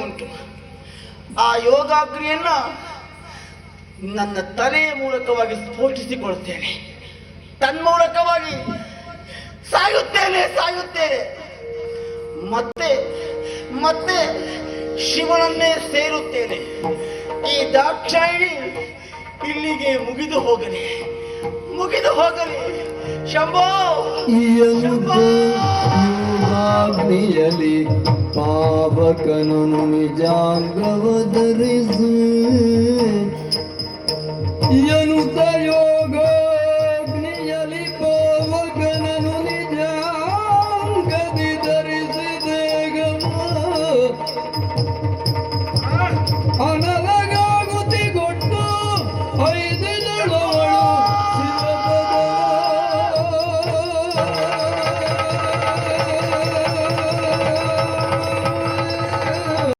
ಉಂಟು. ಆ ಯೋಗಾಗ್ನಿಯನ್ನ ನನ್ನ ತಲೆಯ ಮೂಲಕವಾಗಿ ಸ್ಫೋಟಿಸಿಕೊಳ್ತೇನೆ. ತನ್ಮೂಲಕವಾಗಿ ಸಾಯುತ್ತೇನೆ. ಮತ್ತೆ ಮತ್ತೆ ಶಿವನನ್ನೇ ಸೇರುತ್ತೇನೆ. ಈ ದಾಕ್ಷಾಯಿಣಿ ಇಲ್ಲಿಗೆ ಮುಗಿದು ಹೋಗಲಿ. ಶಂಭೋ ಯೋಗಾಗ್ನಿಯಲಿ ಪಾವಕನು ನಿಜಾಂಗವ ಧರಿಸಿ ಎನ್ನುತ್ತ